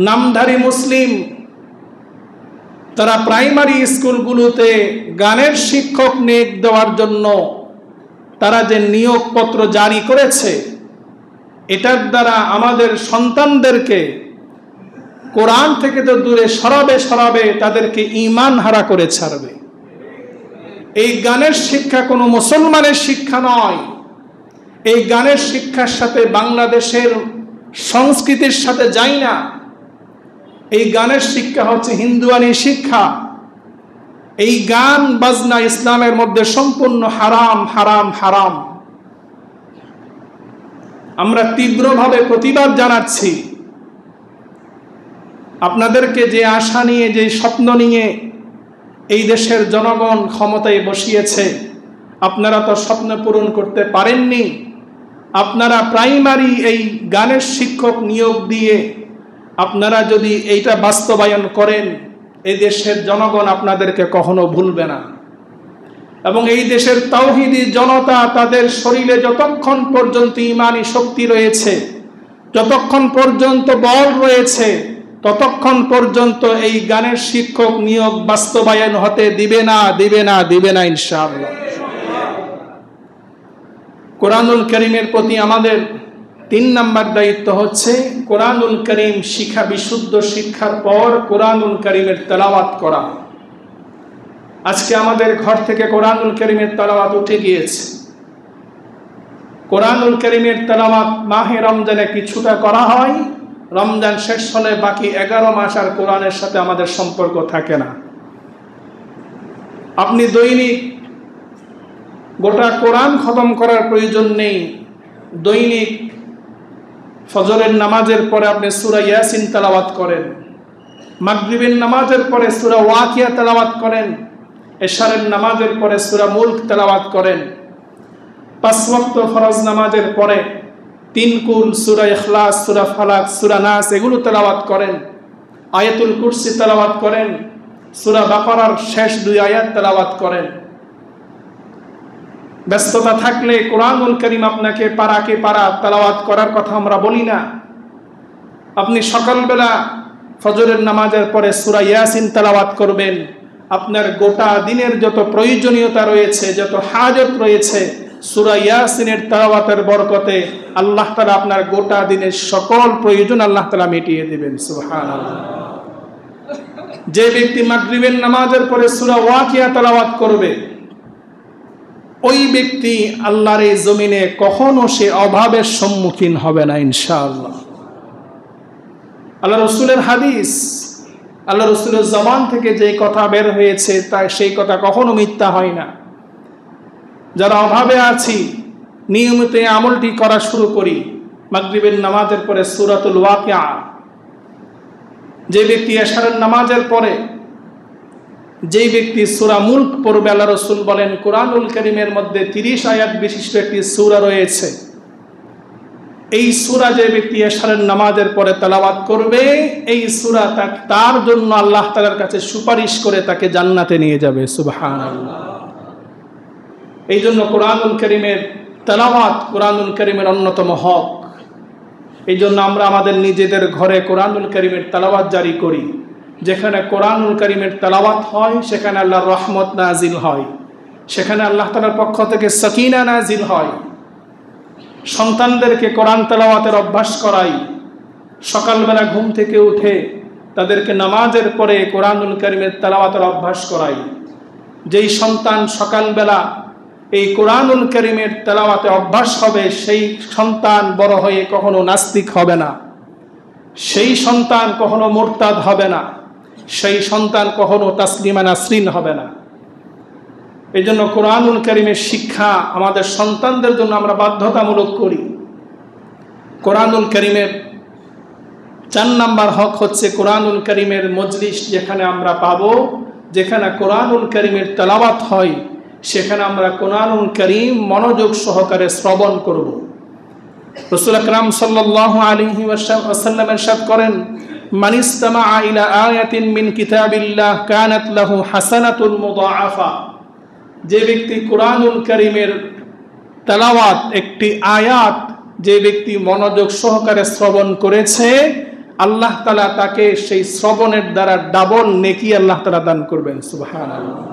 A: নামধারী মুসলিম, তারা প্রাইমারি স্কুলগুলোতে গানের শিক্ষক নিয়োগ দেওয়ার জন্য তারা যে নিয়োগপত্র জারি করেছে, এটার দ্বারা আমাদের সন্তানদেরকে কোরআন থেকে তো দূরে সরাবে, তাদেরকে ঈমান হারা করে ছাড়বে। এই গানের শিক্ষা কোনো মুসলমানের শিক্ষা নয়। এই গানের শিক্ষার সাথে বাংলাদেশের সংস্কৃতির সাথে যায় না। এই গানের শিক্ষা হচ্ছে হিন্দুয়ানি শিক্ষা। এই গান বাজনা ইসলামের মধ্যে সম্পূর্ণ হারাম, হারাম, হারাম। আমরা তীব্রভাবে প্রতিবাদ জানাচ্ছি। আপনাদেরকে যে আশা নিয়ে, যে স্বপ্ন নিয়ে এই দেশের জনগণ ক্ষমতায় বসিয়েছে, আপনারা তো স্বপ্ন পূরণ করতে পারেননি। আপনারা প্রাইমারি এই গানের শিক্ষক নিয়োগ দিয়ে আপনারা যদি এইটা বাস্তবায়ন করেন, এই দেশের জনগণ আপনাদেরকে কখনো ভুলবে না। এবং এই দেশের তাওহীদি জনতা, তাদের শরীরে যতক্ষণ পর্যন্ত ঈমানি শক্তি রয়েছে, যতক্ষণ পর্যন্ত বল রয়েছে, ততক্ষণ পর্যন্ত এই গানের শিক্ষক নিয়োগ বাস্তবায়ন হতে দিবে না ইনশাআল্লাহ। কোরআনুল কারীমের প্রতি আমাদের 3 নম্বর দায়িত্ব হচ্ছে কোরআনুল কারীম শিক্ষা, বিশুদ্ধ শিক্ষার পর কোরআনুল কারীমের তেলাওয়াত করা। আজকে আমাদের ঘর থেকে কোরআনুল কারীমের তেলাওয়াত উঠে গিয়েছে। কোরআনুল কারীমের তেলাওয়াত মাহে রমজানে কিছুটা করা হয়, রমজান শেষ হলে বাকি 11 মাস আর কোরআনের সাথে আমাদের সম্পর্ক থাকে না। আপনি দৈনিক গোটা কোরআন খতম করার প্রয়োজন নেই। দৈনিক ফজরের নামাজের পরে আপনি সূরা ইয়াসিন তেলাওয়াত করেন, মাগরিবের নামাজের পরে সূরা ওয়াকিয়া তেলাওয়াত করেন, এশারের নামাজের পরে সূরা মুলক তেলাওয়াত করেন, 5 ওয়াক্ত ফরজ নামাজের পরে 3 কুল, সূরা ইখলাস, সূরা ফালাক, সূরা নাস এগুলো তেলাওয়াত করেন, আয়াতুল কুরসি তেলাওয়াত করেন, সূরা বাকারার শেষ 2 আয়াত তেলাওয়াত করেন। ব্যস্ততা থাকলে কোরআনুল কারীম আপনাকে পারাকে পারা তেলাওয়াত করার কথা আমরা বলি না। আপনি সকালবেলা ফজরের নামাজের পরে সূরা ইয়াসিন তেলাওয়াত করবেন। আপনার গোটা দিনের যত প্রয়োজনীয়তা রয়েছে, যত হাজত রয়েছে, সূরা ইয়াসিনের তেলাওয়াতের বরকতে আল্লাহ তাআলা আপনার গোটা দিনের সকল প্রয়োজন আল্লাহ তাআলা মিটিয়ে দিবেন। সুবহানাল্লাহ। যে ব্যক্তি মাগরিবের নামাজের পরে সূরা ওয়াকিয়া তেলাওয়াত করবে, ওই ব্যক্তি আল্লাহর এই জমিনে কখনো সে অভাবের সম্মুখীন হবে না ইনশাআল্লাহ। আল্লাহ রাসূলের হাদিস, আল্লাহ রাসূলের জবান থেকে যে কথা বের হয়েছে তা সেই কথা কখনো মিথ্যা হয় না। যারা অভাবে আছি নিয়মিত এই আমলটি করা শুরু করি। মাগরিবের নামাজের পরে সূরাতুল ওয়াকিয়া, যে ব্যক্তি এশারের নামাজের পরে যেই ব্যক্তি সূরা মুলক পড়বে, আল্লাহ রাসূল বলেন কোরআনুল কারীমের মধ্যে 30 আয়াত বিশিষ্ট একটি সূরা রয়েছে। এই সূরা যে ব্যক্তি এশারের নামাজের পরে তেলাওয়াত করবে, এই সূরা তার জন্য আল্লাহ তাআলার কাছে সুপারিশ করে তাকে জান্নাতে নিয়ে যাবে। সুবহানাল্লাহ। এই জন্য কোরআনুল কারীমের তেলাওয়াত কোরআনুল কারীমের অন্যতম হক। এই জন্য আমরা আমাদের নিজেদের ঘরে কোরআনুল কারীমের তেলাওয়াত জারি করি। যেখানে কোরআনুল কারীমের তেলাওয়াত হয় সেখানে আল্লাহর রহমত নাজিল হয়, সেখানে আল্লাহ তাআলার পক্ষ থেকে সাকিনা নাজিল হয়। সন্তানদেরকে কোরআন তেলাওয়াতের অভ্যাস করাই। সকালবেলা ঘুম থেকে উঠে তাদেরকে নামাজের পরে কোরআনুল কারীমের তেলাওয়াতের অভ্যাস করাই। যেই সন্তান সকালবেলা এই কোরআনুল কারীমের তেলাওয়াতে অভ্যাস হবে, সেই সন্তান বড় হয়ে কখনো নাস্তিক হবে না, সেই সন্তান কখনো মুরতাদ হবে না, সেই সন্তান কখনো তাসলিমা নাসরিন হবে না। এই জন্য কোরআনুল কারীমের শিক্ষা আমাদের সন্তানদের জন্য আমরা বাধ্যতামূলক করি। কোরআনুল কারীমের 4 নম্বর হক হচ্ছে কোরআনুল কারীমের মজলিস যেখানে আমরা পাবো, যেখানে কোরআনুল কারীমের তেলাওয়াত হয়, সেখানে আমরা কোরআনুল কারীম মনোযোগ সহকারে শ্রবণ করব। রাসূল আকরাম সাল্লাল্লাহু আলাইহি ওয়াসাল্লাম ইরশাদ করেন, মান ইসতামাআ ইলা আয়াতিন মিন কিতাবিল্লাহ কানাত লাহু হাসানাতুন মুদাআফা। যে ব্যক্তি কোরআনুল কারীমের তেলাওয়াত একটি আয়াত যে ব্যক্তি মনোযোগ সহকারে শ্রবণ করেছে, আল্লাহ তাআলা তাকে সেই শ্রবণের দ্বারা ডাবল নেকি আল্লাহ তাআলা দান করবেন। সুবহানাল্লাহ।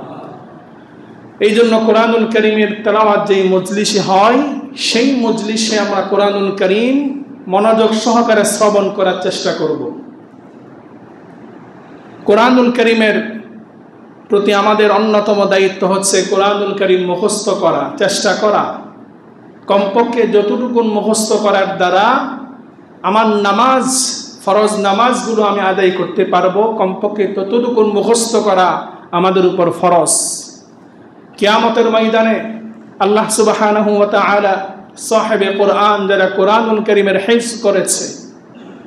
A: এই জন্য কোরআনুল কারীমের তেলাওয়াত যেই মজলিসে হয়, সেই মজলিসে আমরা কোরআনুল কারীম মনোযোগ সহকারে শ্রবণ করার চেষ্টা করব। কোরআনুল কারীমের প্রতি আমাদের অন্যতম দায়িত্ব হচ্ছে কোরআনুল কারীম মুখস্থ করা, চেষ্টা করা। কমপক্ষে যতটুকু মুখস্থ করার দ্বারা আমার নামাজ, ফরজ নামাজগুলো আমি আদায় করতে পারবো, কমপক্ষে ততটুকু মুখস্থ করা আমাদের উপর ফরজ। কিয়ামতের ময়দানে আল্লাহ সুবহানাহু ওয়া তাআলা সাহেবে কোরআন যারা কোরআনুল কারীমের হিফজ করেছে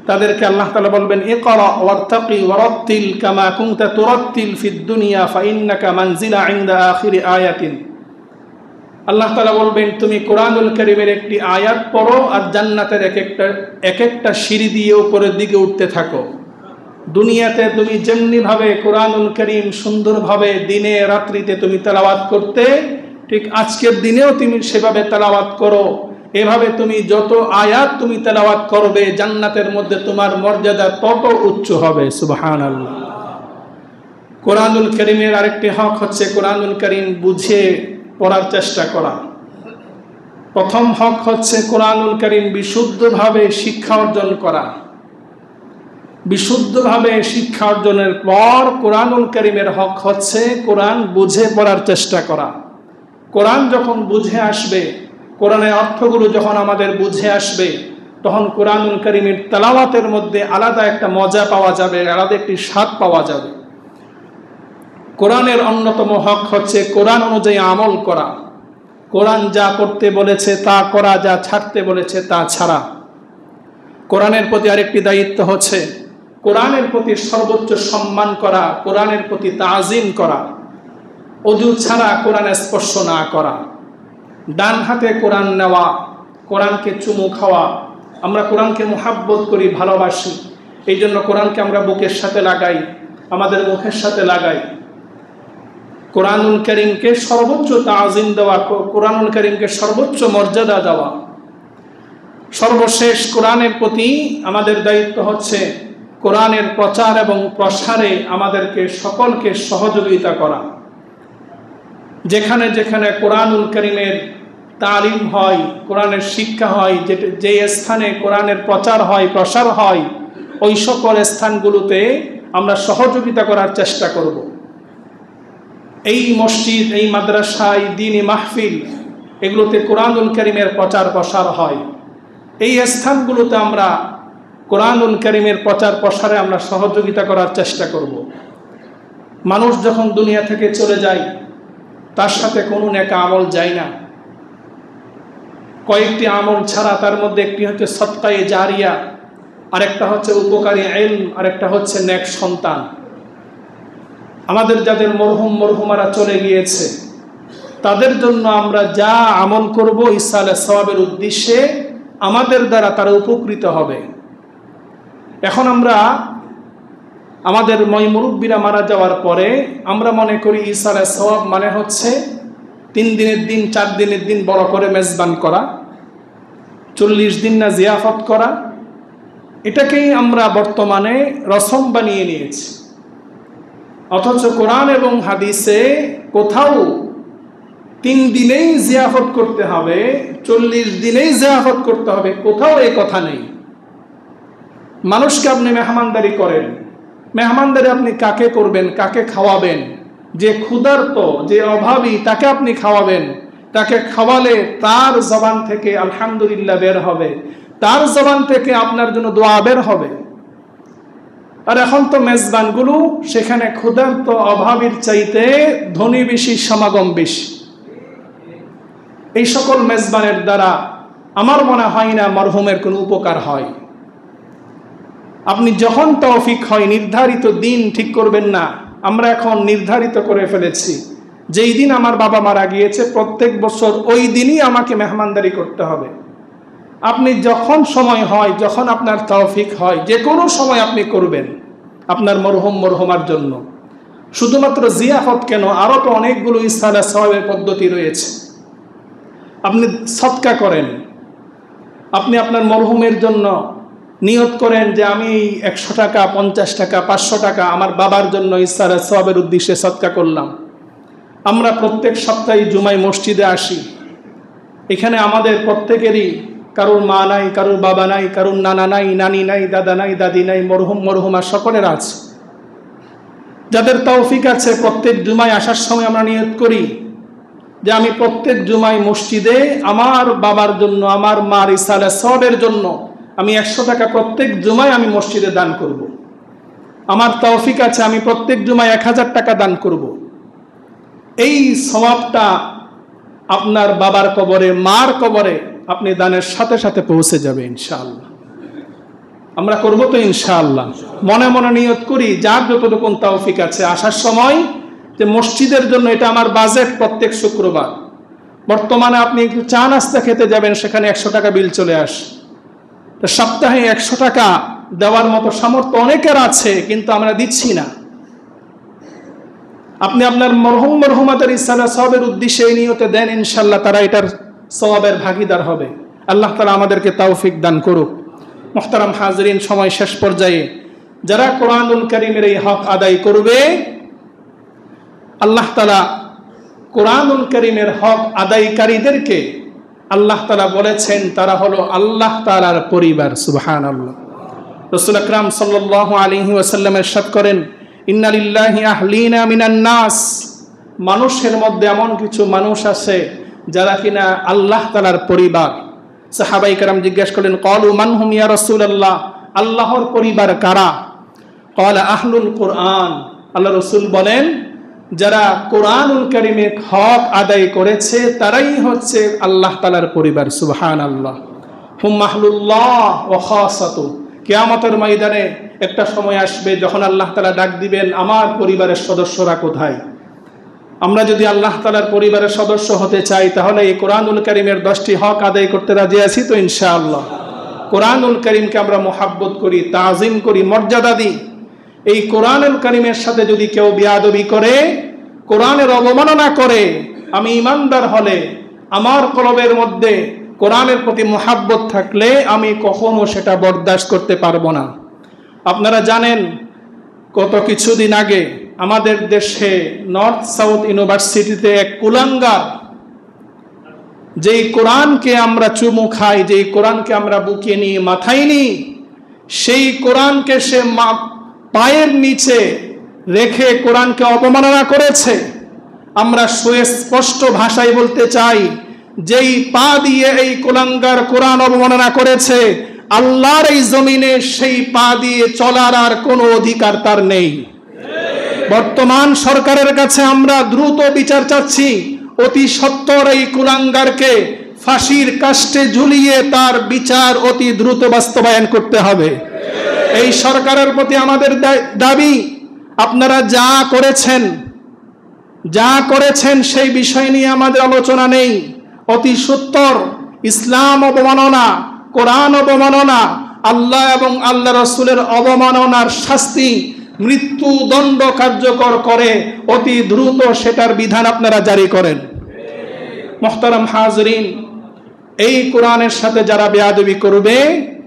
A: তাদেরকে আল্লাহ তাআলা বলবেন, ইকরা ওয়ারতাকি ওয়ারাত্তিল কামা কুনতা তুরাত্তিল ফিদ দুনিয়া ফাইন্নাকা মানজিলা ইনদা আখিরি আয়াতিন। আল্লাহ তাআলা বলবেন, তুমি কোরআনুল কারীমের একটি আয়াত পড়ো আর জান্নাতের এক একটা সিঁড়ি দিয়ে উপরের দিকে উঠতে থাকো। দুনিয়াতে তুমি যেমনি ভাবে কোরআনুল কারীম সুন্দরভাবে দিনে রাত্রিতে তুমি তেলাওয়াত করতে, ঠিক আজকের দিনেও তুমি সেভাবে তেলাওয়াত করো। এভাবে তুমি যত আয়াত তুমি তেলাওয়াত করবে, জান্নাতের মধ্যে তোমার মর্যাদা তত উচ্চ হবে। সুবহানাল্লাহ। কোরআনুল কারীমের আরেকটি হক হচ্ছে কোরআনুল কারীম বুঝে পড়ার চেষ্টা করা। প্রথম হক হচ্ছে কোরআনুল কারীম বিশুদ্ধভাবে শিক্ষা অর্জন করা। বিশুদ্ধভাবে শিক্ষা অর্জনের পর কোরআনুল কারীমের হক হচ্ছে কোরআন বুঝে পড়ার চেষ্টা করা। কোরআন যখন বুঝে আসবে, কোরআনের অর্থগুলো যখন আমাদের বুঝে আসবে, তখন কোরআনুল কারীমের তেলাওয়াতের মধ্যে আলাদা একটা মজা পাওয়া যাবে, আলাদা একটি স্বাদ পাওয়া যাবে। কোরআনের অন্যতম হক হচ্ছে কোরআন অনুযায়ী আমল করা। কোরআন যা করতে বলেছে তা করা, যা ছাড়তে বলেছে তা ছাড়া। কোরআনের প্রতি আরেকটি দায়িত্ব হচ্ছে কোরআনের প্রতি সর্বোচ্চ সম্মান করা, কোরআনের প্রতি তাজিম করা। অজু ছাড়া কোরআন স্পর্শ না করা, ডান হাতে কোরআন নেওয়া, কোরআনকে চুমু খাওয়া। আমরা কোরআনকে মুহাব্বত করি, ভালোবাসি, এই জন্য কোরআনকে আমরা বুকের সাথে লাগাই, আমাদের মুখের সাথে লাগাই। কোরআনুল কারীমকে সর্বোচ্চ তাজিম দেওয়া, কোরআনুল কারীমকে সর্বোচ্চ মর্যাদা দেওয়া। সর্বশেষ কোরআনের প্রতি আমাদের দায়িত্ব হচ্ছে কোরআনের প্রচার এবং প্রসারে আমাদেরকে সকলকে সহযোগিতা করা। যেখানে যেখানে কোরআনুল কারীমের তালিম হয়, কোরআনের শিক্ষা হয়, যে স্থানে কোরআনের প্রচার হয়, প্রসার হয়, ওই সকল স্থানগুলোতে আমরা সহযোগিতা করার চেষ্টা করব। এই মসজিদ, এই মাদ্রাসা, এই দ্বীনি মাহফিল, এগুলোতে কোরআনুল কারীমের প্রচার প্রসার হয়। এই স্থানগুলোতে আমরা কোরআনুল কারীমের প্রচার প্রসারে আমরা সহযোগিতা করার চেষ্টা করব। মানুষ যখন দুনিয়া থেকে চলে যায়, তার সাথে কোনো নেক আমল যায় না। কয়েকটি আমল ছাড়া, তার মধ্যে একটি হচ্ছে সদকায়ে জারিয়া, আরেকটা হচ্ছে উপকারী ইলম, আরেকটা হচ্ছে নেক সন্তান। আমাদের যাদের মরহুম মরহুমারা চলে গিয়েছে, তাদের জন্য আমরা যা আমল করব ইসালে সওয়াবের উদ্দেশ্যে, আমাদের দ্বারা তারা উপকৃত হবে। এখন আমরা আমাদের মুরব্বীরা মারা যাওয়ার পরে আমরা মনে করি ইসালে সওয়াব মানে হচ্ছে 3 দিনের দিন, 4 দিনের দিন বড় করে মেজবান করা, 40 দিন না জিয়াফত করা, এটাকেই আমরা বর্তমানে রসম বানিয়ে নিয়েছি। অথচ কোরআন এবং হাদিসে কোথাও 3 দিনেই জিয়াফত করতে হবে, 40 দিনেই জিয়াফত করতে হবে, কোথাও এই কথা নেই। মানুষকে আপনি মেহমানদারি করেন, মেহমানদারি আপনি কাকে করবেন, কাকে খাওয়াবেন? যে ক্ষুধার্ত, যে অভাবী, তাকে আপনি খাওয়াবেন। তাকে খাওয়ালে তার জবান থেকে আলহামদুলিল্লাহ বের হবে, তার জবান থেকে আপনার জন্য দোয়া বের হবে। আর এখন তো মেজবানগুলো সেখানে ক্ষুধার্ত অভাবীর চাইতে ধনী বেশি, সমাগম বেশি। এই সকল মেজবানের দ্বারা আমার মনে হয় না মরহুমের কোনো উপকার হয়। আপনি যখন তৌফিক হয় নির্ধারিত দিন ঠিক করবেন না। আমরা এখন নির্ধারিত করে ফেলেছি, যেই দিন আমার বাবা মারা গিয়েছে প্রত্যেক বছর ওই দিনই আমাকে মেহমানদারি করতে হবে। আপনি যখন সময় হয়, যখন আপনার তৌফিক হয়, যে কোনো সময় আপনি করবেন আপনার মরহুম মরহুমার জন্য। শুধুমাত্র জিয়াফত কেন, আরও তো অনেকগুলো ইসালে সওয়াবের পদ্ধতি রয়েছে। আপনি সদকা করেন, আপনি আপনার মরহুমের জন্য নিয়ত করেন যে আমি 100 টাকা, 50 টাকা, 500 টাকা আমার বাবার জন্য ইসালে সওয়াবের উদ্দেশ্যে সদকা করলাম। আমরা প্রত্যেক সপ্তাহে জুমায় মসজিদে আসি। এখানে আমাদের প্রত্যেকেরই কারোর মা নাই, কারোর বাবা নাই, কারোর নানা নাই, নানি নাই, দাদা নাই, দাদি নাই, মরহুম মরহুমা সকলের আছে। যাদের তৌফিক আছে প্রত্যেক জুমায় আসার সময় আমরা নিয়ত করি যে আমি প্রত্যেক জুমায় মসজিদে আমার বাবার জন্য, আমার মার ইসালে সওয়াবের জন্য আমি 100 টাকা প্রত্যেক জুমায় আমি মসজিদে দান করব। আমার তৌফিক আছে আমি প্রত্যেক জুমায় 1000 টাকা দান করব। এই সওয়াবটা আপনার বাবার কবরে, মার কবরে আপনি দানের সাথে সাথে পৌঁছে যাবে ইনশাআল্লাহ। আমরা করব তো ইনশাআল্লাহ। মনে মনে নিয়ত করি যার যতটুকু তৌফিক আছে আসার সময় যে মসজিদের জন্য এটা আমার বাজেট প্রত্যেক শুক্রবার। বর্তমানে আপনি একটু চা নাস্তা খেতে যাবেন, সেখানে 100 টাকা বিল চলে আসে। তো সপ্তাহে 100 টাকা দেওয়ার মতো সামর্থ্য অনেকের আছে, কিন্তু আমরা দিচ্ছি না। আপনি আপনার মরহুম মরহুমাদের ইসালে সওয়াবের উদ্দেশ্যে এই নিয়তে দেন, ইনশাআল্লাহ তারা এটার সওয়াবের ভাগীদার হবে। আল্লাহ তাআলা আমাদেরকে তৌফিক দান করুক। মুহতারাম হাজরিন, সময় শেষ পর্যায়ে যারা কোরআনুল কারীমের এই হক আদায় করবে, আল্লাহ তাআলা কোরআনুল কারীমের হক আদায়কারীদেরকে আল্লাহ তাআলা বলেছেন তারা হলো আল্লাহ তাআলার পরিবার। সুবহানাল্লাহ। রাসূল আকরাম সাল্লাল্লাহু আলাইহি ওয়াসাল্লাম ইরশাদ করেন, ইন্না লিল্লাহি আহলিনা মিনান নাস, মানুষের মধ্যে এমন কিছু মানুষ আছে যারা কিনা আল্লাহ তাআলার পরিবার। সাহাবায়ে কেরাম জিজ্ঞেস করলেন, ক্বালু মান হুম ইয়া রাসূলুল্লাহ, আল্লাহর পরিবার কারা? ক্বালা আহলুল কুরআন, আল্লাহ রাসূল বলেন যারা কোরআনুল কারীমের হক আদায় করেছে তারাই হচ্ছে আল্লাহ তাআলার পরিবার। সুবহানাল্লাহ। হুম আহলুল্লাহ ওয়া খাসাতু, কিয়ামতের ময়দানে একটা সময় আসবে যখন আল্লাহ তাআলা ডাক দিবেন, আমার পরিবারের সদস্যরা কোথায়? আমরা যদি আল্লাহ তাআলার পরিবারের সদস্য হতে চাই তাহলে এই কোরআনুল কারীমের 10টি হক আদায় করতে রাজি আছি তো ইনশাআল্লাহ? কোরআনুল কারীমকে আমরা মুহাব্বত করি, তাজিম করি, মর্যাদা দিই। এই কোরআনুল কারীমের সাথে যদি কেউ বেয়াদবি করে, কোরআনের অবমাননা করে, আমি ঈমানদার হলে আমার কলবের মধ্যে কোরআনের প্রতি মুহাব্বত থাকলে আমি কখনো সেটা বরদাস্ত করতে পারবো না। আপনারা জানেন গত কিছুদিন আগে আমাদের দেশে নর্থ সাউথ ইউনিভার্সিটিতে এক কুলাঙ্গার, যেই কোরআনকে আমরা চুমু খাই, যেই কোরআনকে আমরা বুকে নিয়ে মাথায় নিই, সেই কোরআনকে সে পায়ের নিচে রেখে কোরআনকে অবমাননা করেছে। আমরা সুস্পষ্ট ভাষায় বলতে চাই, যেই পা দিয়ে এই কুলাঙ্গার কোরআন অবমাননা করেছে, আল্লাহর এই জমিনে সেই পা দিয়ে চলার আর কোনো অধিকার তার নেই। বর্তমান সরকারের কাছে আমরা দ্রুত বিচার চাচ্ছি, অতি সত্বর এই কুলাঙ্গারকে ফাঁসির কাস্টে ঝুলিয়ে তার বিচার অতি দ্রুত বাস্তবায়ন করতে হবে। এই সরকারের প্রতি আমাদের দাবি, আপনারা যা করেছেন সেই বিষয় নিয়ে আমাদের আলোচনা নেই। অতি সত্বর ইসলাম অবমাননা, কোরআন অবমাননা, আল্লাহ এবং আল্লাহ রাসূলের অবমাননার শাস্তি মৃত্যুদণ্ড কার্যকর করে অতি দ্রুত সেটার বিধান আপনারা জারি করেন। মুহতারাম হাজরিন, এই কোরআনের সাথে যারা বেয়াদবি করবে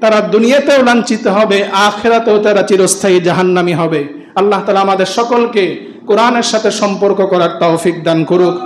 A: তারা দুনিয়াতেও লাঞ্ছিত হবে, আখিরাতেও তারা চিরস্থায়ী জাহান্নামী হবে। আল্লাহ তাআলা আমাদের সকলকে কোরআনের সাথে সম্পর্ক করার তৌফিক দান করুক।